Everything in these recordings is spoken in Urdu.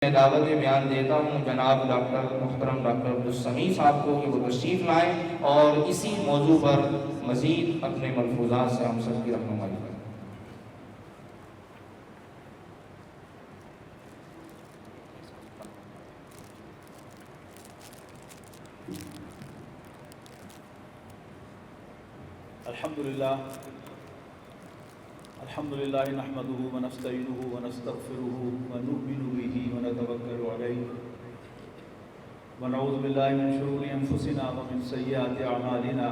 میں دعوت بیان دیتا ہوں جناب محترم ڈاکٹر عبدالسمیع صاحب کو کہ وہ تشریف لائیں اور اسی موضوع پر مزید اپنے ملفوظات سے ہم سب کی رہنمائی کریں۔ الحمدللہ نحمده ونستعینه ونستغفره ونؤمن به ونتوکل علیہ ونعوذ باللہ من شرور انفسنا ومن سیئات اعمالنا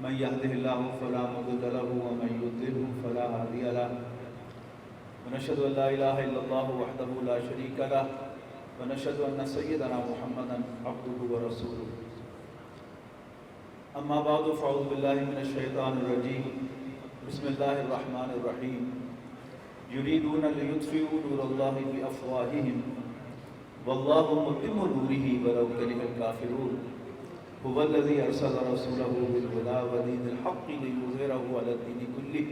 من یهده اللہ فلا مضل له ومن یضلل فلا هادی له ونشهد ان لا الہ الا اللہ وحدہ لا شریک له ونشهد ان سیدنا محمدا عبدہ ورسولہ اما بعد فاعوذ باللہ من الشیطان الرجیم بسم اللہ الرحمن الرحیم یریدون لیطفئوا نور اللہ بافواہہم واللہ متم نورہ ولو کرہ الکافرون هو الذی ارسل رسولہ بالہدی ودین الحق لیظہرہ علی الدین کلہ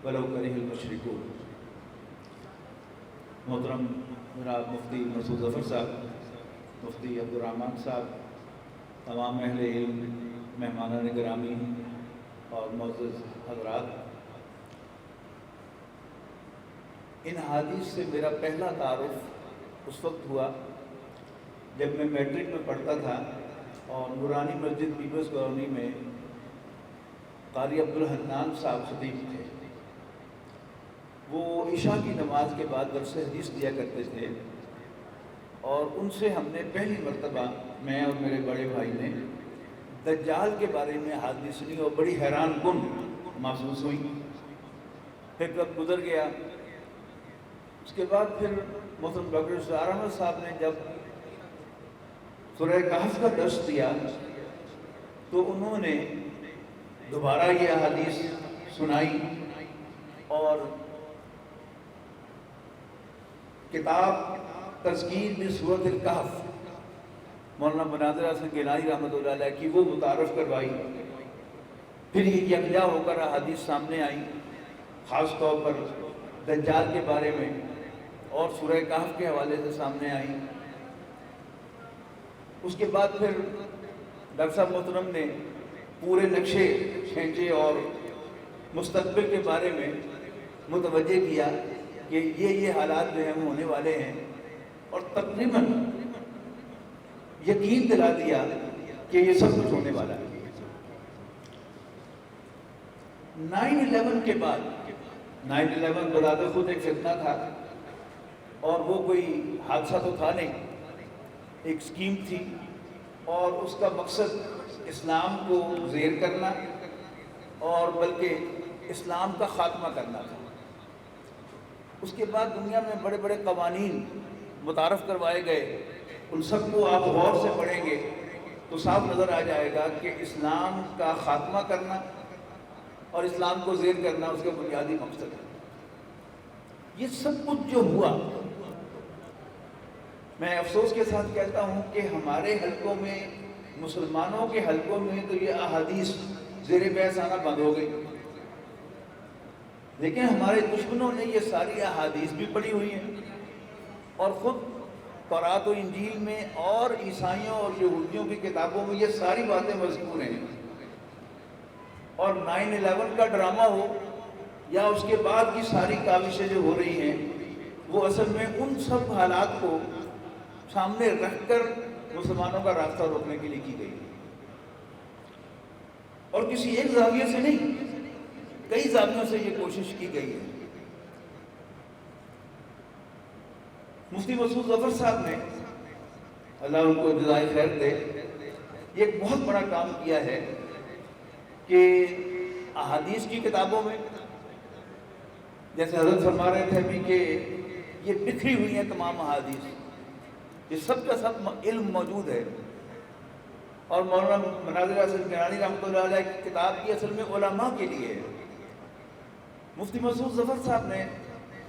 ولو کرہ المشرکون۔ محترم جناب مفتی مسعود ظفر صاحب، مفتی عبدالرحمن صاحب، تمام اہل علم، مہمانان گرامی اور معزز حضرات، ان حدیث سے میرا پہلا تعارف اس وقت ہوا جب میں میٹرک میں پڑھتا تھا اور نورانی مسجد پیپلز کالونی میں قاری عبدالحنان صاحب خطیب تھے۔ وہ عشاء کی نماز کے بعد درس حدیث دیا کرتے تھے اور ان سے ہم نے پہلی مرتبہ، میں اور میرے بڑے بھائی نے، دجال کے بارے میں حدیث سنی اور بڑی حیران کن محسوس ہوئی۔ پھر وقت گزر گیا، اس کے بعد پھر محترم ڈاکٹر اسرار احمد صاحب نے جب سورہ کہف کا درس دیا تو انہوں نے دوبارہ یہ احادیث سنائی اور کتاب تذکیر بسورۃ الکہف مولانا بنادر حسن گیلانی رحمۃ اللہ علیہ کی وہ متعارف کروائی۔ پھر یہ یکجا ہو کر احادیث سامنے آئیں، خاص طور پر دجال کے بارے میں اور سورہ کہف کے حوالے سے سامنے آئیں۔ اس کے بعد پھر ڈاکٹر صاحب محترم نے پورے نقشے کھینچے اور مستقبل کے بارے میں متوجہ کیا کہ یہ حالات جو ہیں ہونے والے ہیں، اور تقریباً یقین دلا دیا کہ یہ سب کچھ ہونے والا ہے۔ 9/11 کے بعد، 9/11 بذات خود ایک فتنہ تھا اور وہ کوئی حادثہ تو تھا نہیں، ایک اسکیم تھی اور اس کا مقصد اسلام کو زیر کرنا اور بلکہ اسلام کا خاتمہ کرنا تھا۔ اس کے بعد دنیا میں بڑے بڑے قوانین متعارف کروائے گئے، ان سب کو آپ غور سے پڑھیں گے تو صاف نظر آ جائے گا کہ اسلام کا خاتمہ کرنا اور اسلام کو زیر کرنا اس کا بنیادی مقصد ہے۔ یہ سب کچھ جو ہوا، میں افسوس کے ساتھ کہتا ہوں کہ ہمارے حلقوں میں، مسلمانوں کے حلقوں میں تو یہ احادیث زیر بحث آنا بند ہو گئی، لیکن ہمارے دشمنوں نے یہ ساری احادیث بھی پڑھی ہوئی ہیں اور خود تورات و انجیل میں اور عیسائیوں اور یہودیوں کی کتابوں میں یہ ساری باتیں مذکور ہیں۔ اور 9/11 کا ڈرامہ ہو یا اس کے بعد کی ساری کاوشیں جو ہو رہی ہیں، وہ اصل میں ان سب حالات کو سامنے رکھ کر مسلمانوں کا راستہ روکنے کے لیے کی گئی اور کسی ایک زاویے سے نہیں، کئی زاویوں سے یہ کوشش کی گئی ہے۔ مفتی مسعود ظفر صاحب نے، اللہ ان کو جزائے خیر دے، یہ ایک بہت بڑا کام کیا ہے کہ احادیث کی کتابوں میں، جیسے حضرت فرما رہے تھے ابھی کہ یہ بکھری ہوئی ہیں تمام احادیث، یہ سب کا سب علم موجود ہے، اور مولانا بنادر حسن گیلانی رحمۃ اللہ علیہ کی کتاب کی اصل میں علماء کے لیے ہے۔ مفتی مسعود ظفر صاحب نے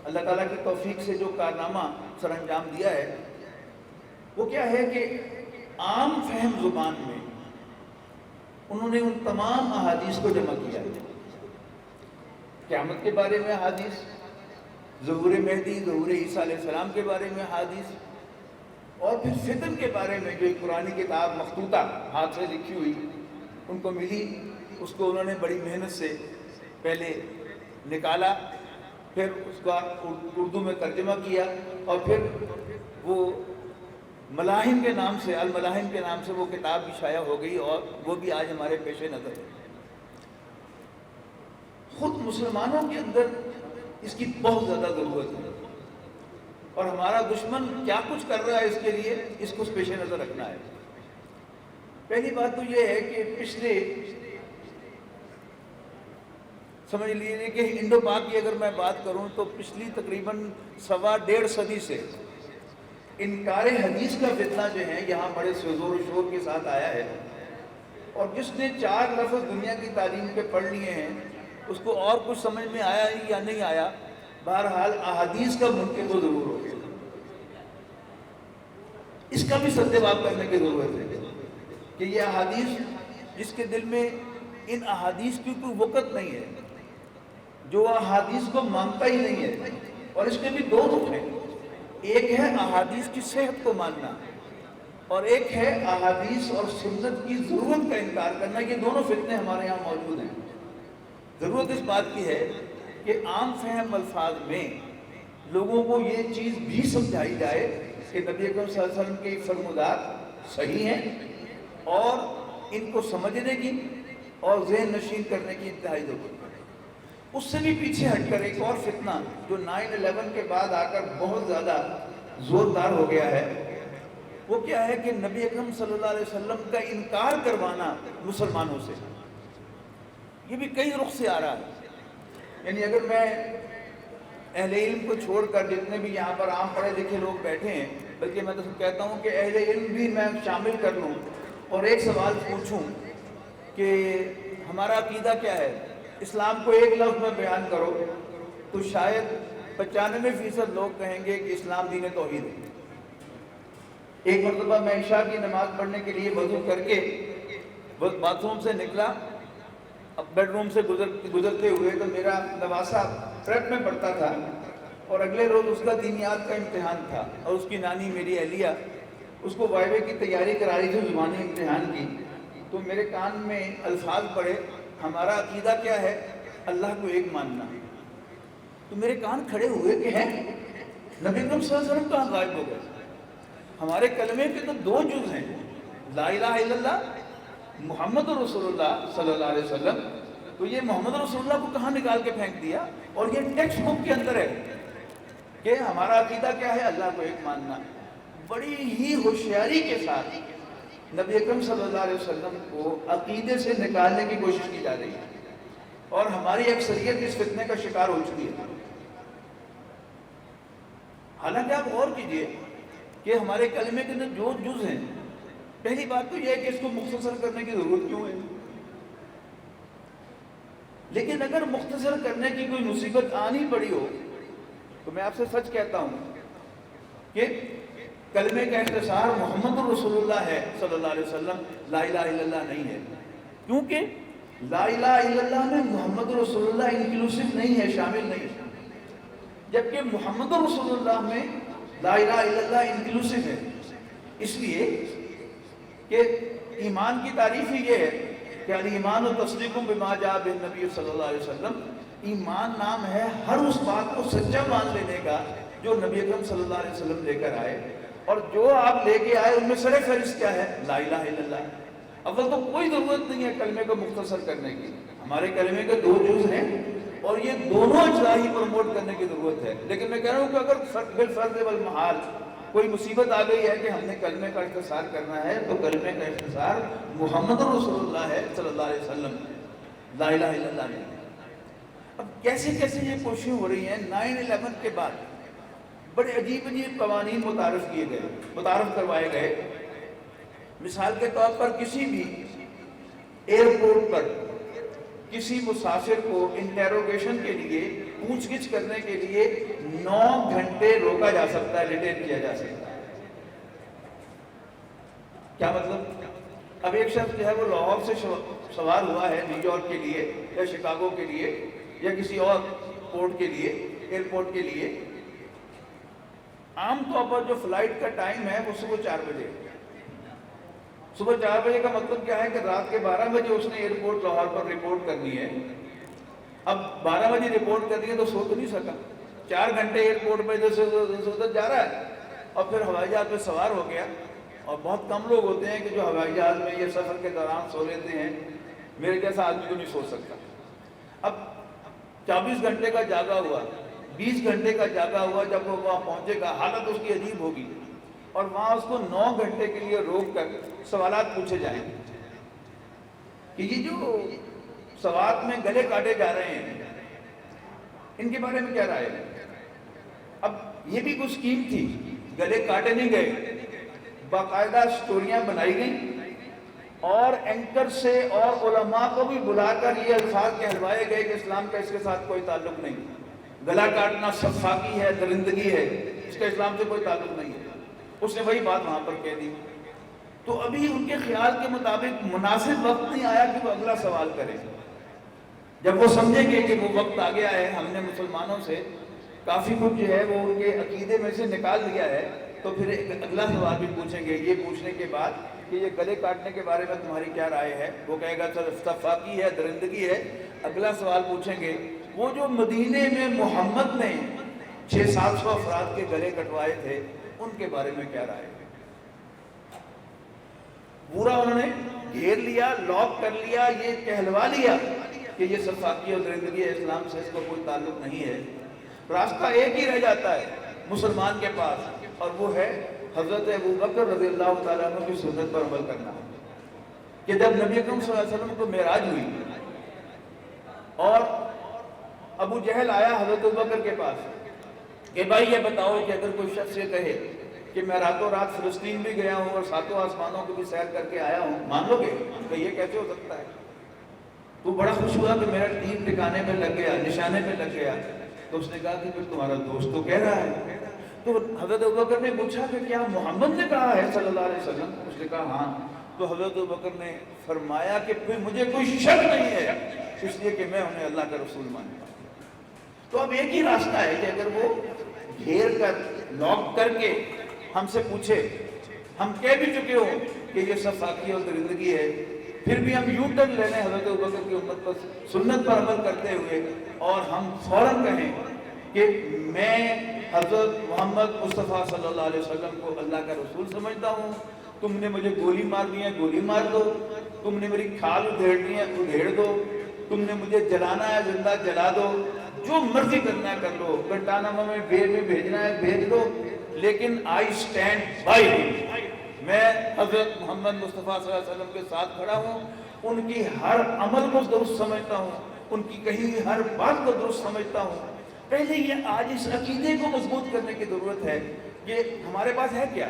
اللہ تعالیٰ کی توفیق سے جو کارنامہ سر انجام دیا ہے، وہ کیا ہے کہ عام فہم زبان میں انہوں نے ان تمام احادیث کو جمع کیا ہے۔ قیامت کے بارے میں احادیث، ظہور مہدی، ظہور عیسیٰ علیہ السلام کے بارے میں حدیث، اور پھر فتن کے بارے میں جو ایک قرآن کتاب مخطوطہ ہاتھ سے لکھی ہوئی ان کو ملی، اس کو انہوں نے بڑی محنت سے پہلے نکالا، پھر اس کا اردو میں ترجمہ کیا، اور پھر وہ ملاحم کے نام سے، الملاحم کے نام سے وہ کتاب بھی شائع ہو گئی، اور وہ بھی آج ہمارے پیش نظر ہے۔ خود مسلمانوں کے اندر اس کی بہت زیادہ ضرورت ہے، اور ہمارا دشمن کیا کچھ کر رہا ہے اس کے لیے، اس کو پیش نظر رکھنا ہے۔ پہلی بات تو یہ ہے کہ پچھلے سمجھ لیجیے کہ انڈو پاک کی اگر میں بات کروں تو پچھلی تقریباً 1.5 صدی سے انکار حدیث کا فتنہ جو ہے یہاں بڑے زور و شور کے ساتھ آیا ہے، اور جس نے 4 لفظ دنیا کی تعلیم کے پڑھ لیے ہیں اس کو اور کچھ سمجھ میں آیا یا نہیں آیا، بہرحال احادیث کا منکر تو ضرور ہو گیا۔ اس کا بھی سدباب کرنے کی ضرورت ہے کہ یہ احادیث، جس کے دل میں ان احادیث کی کوئی وقت نہیں ہے، جو احادیث کو مانتا ہی نہیں ہے، اور اس کے بھی 2 رخ ہیں، ایک ہے احادیث کی صحت کو ماننا، اور ایک ہے احادیث اور سنت کی ضرورت کا انکار کرنا۔ یہ دونوں فتنے ہمارے یہاں موجود ہیں۔ ضرورت اس بات کی ہے کہ عام فہم الفاظ میں لوگوں کو یہ چیز بھی سمجھائی جائے کہ نبی اکرم صلی اللہ علیہ وسلم کے فرمودات صحیح ہیں، اور ان کو سمجھنے کی اور ذہن نشین کرنے کی انتہائی ضرورت ہے۔ اس سے بھی پیچھے ہٹ کر ایک اور فتنہ جو 9/11 کے بعد آ کر بہت زیادہ زوردار ہو گیا ہے، وہ کیا ہے کہ نبی اکرم صلی اللہ علیہ وسلم کا انکار کروانا مسلمانوں سے۔ یہ بھی کئی رخ سے آ رہا ہے، یعنی اگر میں اہل علم کو چھوڑ کر جتنے بھی یہاں پر عام پڑھے لکھے لوگ بیٹھے ہیں، بلکہ میں تو کہتا ہوں کہ اہل علم بھی میں شامل کر لوں اور ایک سوال پوچھوں کہ ہمارا عقیدہ کیا ہے، اسلام کو ایک لفظ میں بیان کرو، تو شاید 95% لوگ کہیں گے کہ اسلام دین توحید ہے۔ ایک مرتبہ میں عشاء کی نماز پڑھنے کے لیے وضو کر کے باتھ روم سے نکلا، اب بیڈ روم سے گزرتے ہوئے تو میرا نواسا پریپ میں پڑھتا تھا، اور اگلے روز اس کا دینیات کا امتحان تھا، اور اس کی نانی میری اہلیہ اس کو وائوے کی تیاری کرا رہی تھی زبانی امتحان کی، تو میرے کان میں الفاظ پڑے، ہمارا عقیدہ کیا ہے، اللہ کو ایک ماننا۔ تو میرے کان کھڑے ہوئے کہ ہیں نبی اکرم صلی اللہ علیہ وسلم کہاں غائب ہو گئے؟ ہمارے کلمے کے تو 2 جز ہیں، لا الہ الا اللہ، محمد رسول اللہ صلی اللہ علیہ وسلم، تو یہ محمد رسول اللہ کو کہاں نکال کے پھینک دیا؟ اور یہ ٹیکسٹ بک کے اندر ہے کہ ہمارا عقیدہ کیا ہے، اللہ کو ایک ماننا۔ بڑی ہی ہوشیاری کے ساتھ نبی اکرم صلی اللہ علیہ وسلم کو عقیدے سے نکالنے کی کوشش کی جا رہی ہے، اور ہماری اکثریت اس فتنے کا شکار ہو چکی ہے۔ حالانکہ آپ غور کیجئے کہ ہمارے کلمے کے اندر جو جز ہیں، پہلی بات تو یہ ہے کہ اس کو مختصر کرنے کی ضرورت کیوں ہے؟ لیکن اگر مختصر کرنے کی کوئی مصیبت آنی پڑی ہو تو میں آپ سے سچ کہتا ہوں کہ کلمے کا اختصار محمد رسول اللہ ہے صلی اللہ علیہ وسلم، لا الہ الا اللہ نہیں ہے، کیونکہ لا الہ الا اللہ میں محمد رسول اللہ انکلوسیو نہیں ہے، شامل نہیں ہے، جبکہ محمد رسول اللہ میں لا الہ الا اللہ انکلوسیو ہے۔ اس لیے کہ ایمان کی تعریف ہی یہ ہے کہ الایمان و تصدیق بما جاء بہ النبی صلی اللہ علیہ وسلم، ایمان نام ہے ہر اس بات کو سچا مان لینے کا جو نبی اکرم صلی اللہ علیہ وسلم لے کر آئے، اور جو آپ لے کے آئے ان میں سر فہرست کیا ہے، لا الہ الا اللہ۔ اول تو کوئی ضرورت نہیں ہے کلمے کو مختصر کرنے کی، ہمارے کلمے کے 2 جز ہیں اور یہ دونوں اجزاء ہی پروموٹ کرنے کی ضرورت ہے۔ لیکن میں کہہ رہا ہوں کہ اگر بالفرض والمحال کوئی مصیبت آ گئی ہے کہ ہم نے کلمے کا اختصار کرنا ہے، تو کلمے کا اختصار محمد رسول اللہ ہے صلی اللہ علیہ وسلم، لا الہ الا اللہ نہیں۔ اب کیسے کیسے یہ کوششیں ہو رہی ہیں 9/11 کے بعد، بڑے عجیب عجیب قوانین متعارف کروائے گئے۔ مثال کے طور پر کسی بھی ایئرپورٹ پر کسی مسافر کو انٹیروگیشن کے لیے، پوچھ گچھ کرنے کے لیے 9 گھنٹے روکا جا سکتا ہے، ڈیٹین کیا جا سکتا ہے۔ کیا مطلب؟ اب ایک شخص جو ہے وہ لاہور سے سوار ہوا ہے نیو یارک کے لیے یا شکاگو کے لیے یا کسی اور پورٹ کے لیے، ایئرپورٹ کے لیے، عام طور پر جو فلائٹ کا ٹائم ہے وہ صبح 4 بجے، صبح 4 بجے کا مطلب کیا ہے کہ رات کے 12 بجے اس نے ایئرپورٹ لاہور پر رپورٹ کرنی ہے۔ اب 12 بجے رپورٹ کرنی ہے تو سو تو نہیں سکا، 4 گھنٹے ایئرپورٹ پہ ادھر سے ادھر جا رہا ہے، اور پھر ہوائی جہاز پہ سوار ہو گیا۔ اور بہت کم لوگ ہوتے ہیں کہ جو ہوائی جہاز میں یہ سفر کے دوران سو لیتے ہیں، میرے جیسا آدمی تو نہیں سو سکتا۔ اب 24 گھنٹے کا جاگا ہوا، 20 گھنٹے کا جاگا ہوا، جب وہ وہاں پہنچے گا حالت اس کی عجیب ہوگی، اور وہاں اس کو 9 گھنٹے کے لیے روک کر سوالات پوچھے جائیں کہ یہ جو سوات میں گلے کاٹے جا رہے ہیں ان کے بارے میں کیا رائے ہے۔ اب یہ بھی کچھ اسکیم تھی، گلے کاٹے نہیں گئے، باقاعدہ سٹوریاں بنائی گئیں اور اینکر سے اور علماء کو بھی بلا کر یہ الفاظ کہلوائے گئے کہ اسلام کا اس کے ساتھ کوئی تعلق نہیں، گلا کاٹنا سفاکی ہے، درندگی ہے، اس کا اسلام سے کوئی تعلق نہیں ہے۔ اس نے وہی بات وہاں پر کہہ دی۔ تو ابھی ان کے خیال کے مطابق مناسب وقت نہیں آیا کہ وہ اگلا سوال کریں۔ جب وہ سمجھیں گے کہ وہ وقت آ گیا ہے، ہم نے مسلمانوں سے کافی کچھ جو ہے وہ ان کے عقیدے میں سے نکال دیا ہے، تو پھر ایک اگلا سوال بھی پوچھیں گے۔ یہ پوچھنے کے بعد کہ یہ گلے کاٹنے کے بارے میں تمہاری کیا رائے ہے، وہ کہے گا سر استفاقی ہے، درندگی ہے۔ اگلا سوال پوچھیں گے وہ جو مدینے میں محمد نے 600-700 افراد کے گلے کٹوائے تھے ان کے بارے میں کیا رائے ہے۔ پورا انہوں نے گھیر لیا، لاک کر لیا، یہ کہلوا لیا کہ یہ سفاکی اور درندگی ہے، اسلام سے اس کو کوئی تعلق نہیں ہے۔ راستہ ایک ہی رہ جاتا ہے مسلمان کے پاس، اور وہ ہے حضرت ابوبکر رضی اللہ تعالیٰ عنہ کی سنت پر عمل کرنا۔ کہ جب نبی اکرم صلی اللہ علیہ وسلم کو معراج ہوئی اور ابو جہل آیا حضرت ابوبکر کے پاس کہ بھائی یہ بتاؤ کہ اگر کوئی شخص یہ کہے کہ میں راتوں رات فلسطین بھی گیا ہوں اور 7 آسمانوں کو بھی سیر کر کے آیا ہوں، مان لو گے؟ کہ یہ کیسے ہو سکتا ہے؟ تو بڑا خوش ہوا کہ میرا تیر ٹکانے پہ لگ گیا، نشانے پہ لگ گیا۔ تو اس نے کہا کہ پھر تمہارا دوست تو کہہ رہا ہے۔ تو حضرت ابوبکر نے پوچھا کہ کیا محمد نے کہا ہے صلی اللہ علیہ وسلم؟ اس نے کہا ہاں۔ تو حضرت ابوبکر نے فرمایا کہ پھر مجھے کوئی شک نہیں ہے، اس لیے کہ میں انہیں اللہ کا رسول مانتا ہوں۔ تو اب ایک ہی راستہ ہے کہ اگر وہ گھیر کر لاک کر کے ہم سے پوچھے، ہم کہہ بھی چکے ہو کہ یہ سفاکی اور درندگی ہے، پھر بھی ہم یوں ٹرن لے لیں حضرت ابوبکر کی امت پر سنت پر عمل کرتے ہوئے، اور ہم فوراً کہیں کہ میں حضرت محمد مصطفیٰ صلی اللہ علیہ وسلم کو اللہ کا رسول سمجھتا ہوں، تم نے مجھے گولی مار دی ہے گولی مار دو، تم نے میری کھال ادھیڑ دی ہے ادھیڑ دو، تم نے مجھے جلانا ہے زندہ جلا دو، جو مرضی کرنا ہے کر لو، گنٹانامہ میں بھیجنا ہے بھیج دو، لیکن آئی اسٹینڈ بائی ہم، میں حضرت محمد مصطفیٰ صلی اللہ علیہ وسلم کے ساتھ کھڑا ہوں، ان کی ہر عمل کو درست سمجھتا ہوں، ان کی کہی ہوئی ہر بات کو درست سمجھتا ہوں۔ پہلے یہ آج اس عقیدے کو مضبوط کرنے کی ضرورت ہے کہ ہمارے پاس ہے کیا،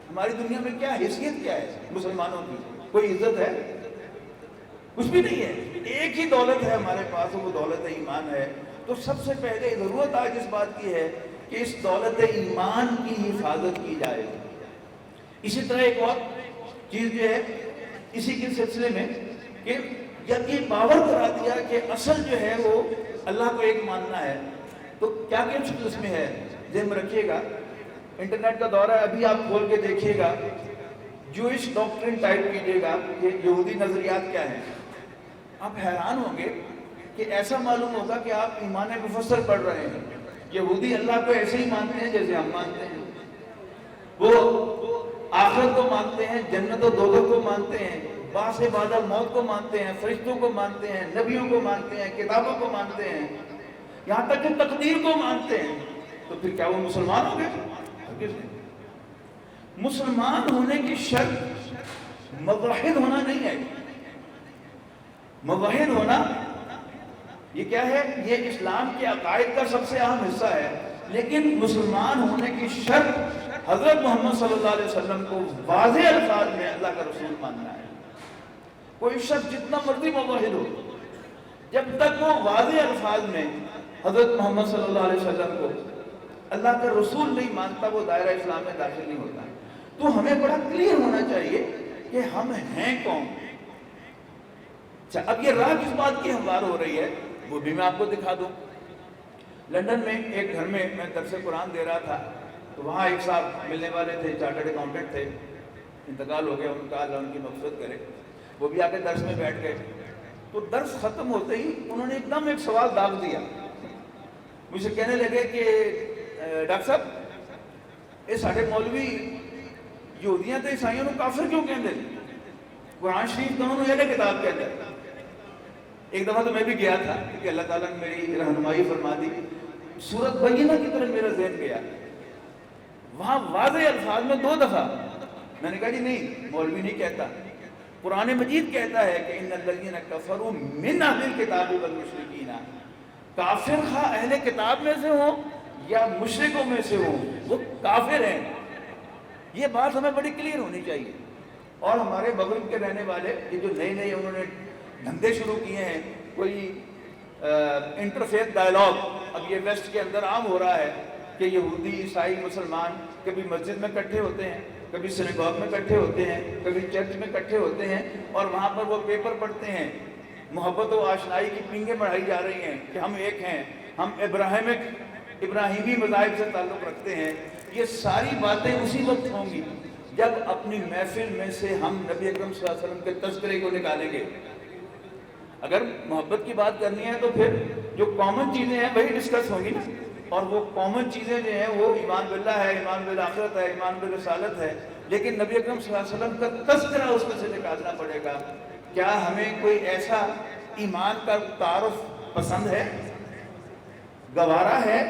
ہماری دنیا میں کیا حیثیت کیا ہے مسلمانوں کی، کوئی عزت ہے؟ کچھ بھی نہیں ہے۔ ایک ہی دولت ہے ہمارے پاس، وہ دولت ایمان ہے۔ تو سب سے پہلے ضرورت آج اس بات کی ہے کہ اس دولت ایمان کی حفاظت کی جائے۔ اسی طرح ایک اور چیز جو ہے اسی کے سلسلے میں کہ جب یہ باور کرا دیا کہ اصل جو ہے وہ اللہ کو ایک ماننا ہے، تو کیا کیا چیز اس میں ہے ذہن میں رکھیے گا۔ انٹرنیٹ کا دور ہے، ابھی آپ کھول کے دیکھیے گا، جوئش ڈاکٹرن ٹائپ کیجیے گا کہ یہودی نظریات کیا ہیں، آپ حیران ہوں گے کہ ایسا معلوم ہوگا کہ آپ ایمان مفسر پڑھ رہے ہیں۔ یہودی اللہ کو ایسے ہی مانتے ہیں جیسے ہم مانتے ہیں، وہ آخرت کو مانتے ہیں، جنت و دوزخ کو مانتے ہیں، بعث بعد الموت کو مانتے ہیں، فرشتوں کو مانتے ہیں، نبیوں کو مانتے ہیں، کتابوں کو مانتے ہیں، یہاں تک کہ تقدیر کو مانتے ہیں۔ تو پھر کیا وہ مسلمان ہو گئے؟ ہرگز نہیں۔ مسلمان ہونے کی شرط موحد ہونا نہیں ہے۔ موحد ہونا یہ کیا ہے؟ یہ اسلام کے عقائد کا سب سے اہم حصہ ہے، لیکن مسلمان ہونے کی شرط حضرت محمد صلی اللہ علیہ وسلم کو واضح الفاظ میں اللہ کا رسول ماننا ہے۔ کوئی شخص جتنا مرضی موحد ہو، جب تک وہ واضح الفاظ میں حضرت محمد صلی اللہ علیہ وسلم کو اللہ کا رسول نہیں مانتا، وہ دائرہ اسلام میں داخل نہیں ہوتا۔ تو ہمیں بڑا کلیئر ہونا چاہیے کہ ہم ہیں کون۔ اچھا، اب یہ راہ کس بات کی ہموار ہو رہی ہے وہ بھی میں آپ کو دکھا دوں۔ لندن میں ایک گھر میں میں درس قرآن دے رہا تھا، تو وہاں ایک صاحب ملنے والے تھے، چارٹرڈ اکاؤنٹنٹ تھے، انتقال ہو گیا ان کا، اللہ ان کی مغفرت کرے۔ وہ بھی آ کے درس میں بیٹھ گئے، تو درس ختم ہوتے ہی انہوں نے ایک دم ایک سوال داغ دیا، مجھ سے کہنے لگے کہ ڈاکٹر صاحب یہ سارے مولوی یہودیاں تے عیسائیوں کو کافر کیوں کہتے ہیں؟ قرآن شریف تو انہوں نے یہ کتاب کہتے ہیں۔ ایک دفعہ تو میں بھی گیا تھا کہ اللہ تعالیٰ نے میری رہنمائی فرما دی، سورۃ بینہ کی طرف میرا ذہن گیا، وہاں واضح الفاظ میں 2 دفعہ میں نے کہا جی نہیں، مولوی نہیں کہتا، قرآن مجید کہتا ہے کہ ان الذین کفروا من اہل الکتاب والمشرکین، کافر خواہ اہل کتاب میں سے ہوں یا مشرکوں میں سے ہوں، وہ کافر ہیں۔ یہ بات ہمیں بڑی کلیئر ہونی چاہیے۔ اور ہمارے مغرب کے رہنے والے یہ جو نئے نئے انہوں نے دھندے شروع کیے ہیں، کوئی انٹرفیتھ ڈائلاگ، اب یہ ویسٹ کے اندر عام ہو رہا ہے کہ یہودی، عیسائی، مسلمان کبھی مسجد میں اکٹھے ہوتے ہیں، کبھی سنیگوگ میں اکٹھے ہوتے ہیں، کبھی چرچ میں اکٹھے ہوتے ہیں، اور وہاں پر وہ پیپر پڑھتے ہیں، محبت و آشنائی کی پینگیں بڑھائی جا رہی ہیں کہ ہم ایک ہیں، ہم ابراہیمی مذاہب سے تعلق رکھتے ہیں۔ یہ ساری باتیں اسی وقت ہوں گی جب اپنی محفل میں سے ہم نبی اکرم صلی اللہ علیہ وسلم کے تذکرے کو نکالیں گے۔ اگر محبت کی بات کرنی ہے تو پھر جو کامن چیزیں ہیں وہی ڈسکس ہوں گی نا، اور وہ کامن چیزیں جو ہیں وہ ایمان باللہ ہے، ایمان بالآخرت ہے، ایمان بالرسالت ہے، لیکن نبی اکرم صلی اللہ علیہ وسلم کا تذکرہ اس میں سے نکالنا پڑے گا۔ کیا ہمیں کوئی ایسا ایمان کا تعارف پسند ہے، گوارا ہے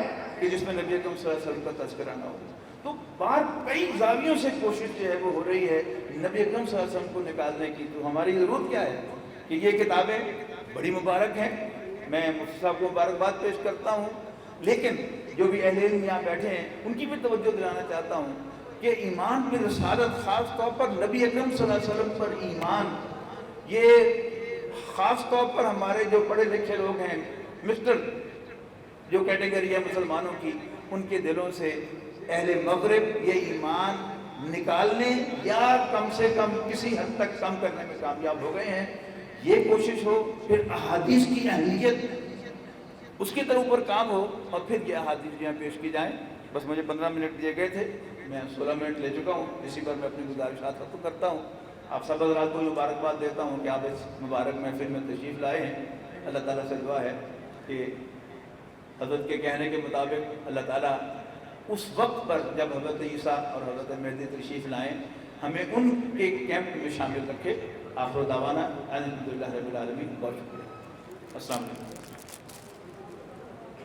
کہ جس میں نبی اکرم صلی اللہ علیہ وسلم کا تذکرہ نہ ہو؟ تو بار کئی زاویوں سے کوشش جو ہے وہ ہو رہی ہے نبی اکرم صلی اللہ علیہ وسلم کو نکالنے کی۔ تو ہماری ضرورت کیا ہے کہ یہ کتابیں بڑی مبارک ہیں، میں مفتی صاحب کو مبارکباد پیش کرتا ہوں، لیکن جو بھی اہل علم یہاں بیٹھے ہیں ان کی بھی توجہ دلانا چاہتا ہوں کہ ایمان کی رسالت، خاص طور پر نبی اکرم صلی اللہ علیہ وسلم پر ایمان، یہ خاص طور پر ہمارے جو پڑھے لکھے لوگ ہیں، مسٹر جو کیٹیگری ہے مسلمانوں کی، ان کے دلوں سے اہل مغرب یہ ایمان نکالنے یا کم سے کم کسی حد تک کم کرنے میں کامیاب ہو گئے ہیں۔ یہ کوشش ہو، پھر احادیث کی اہمیت اس کے اوپر کام ہو، اور پھر یہ احادیث یہاں پیش کی جائیں۔ بس مجھے 15 منٹ دیے گئے تھے، میں 16 منٹ لے چکا ہوں، اسی پر میں اپنی گزارشات ختم کرتا ہوں۔ آپ سب حضرات کو مبارکباد دیتا ہوں کہ آپ اس مبارک محفل میں تشریف لائے ہیں۔ اللہ تعالیٰ سے دعا ہے کہ حضرت کے کہنے کے مطابق اللہ تعالیٰ اس وقت پر جب حضرت عیسیٰ اور حضرت مہدی تشریف لائیں ہمیں ان کے کیمپ میں شامل رکھے۔ آخر دعوانا الحمدللہ رب العالمین۔ بہت شکریہ، السلام علیکم۔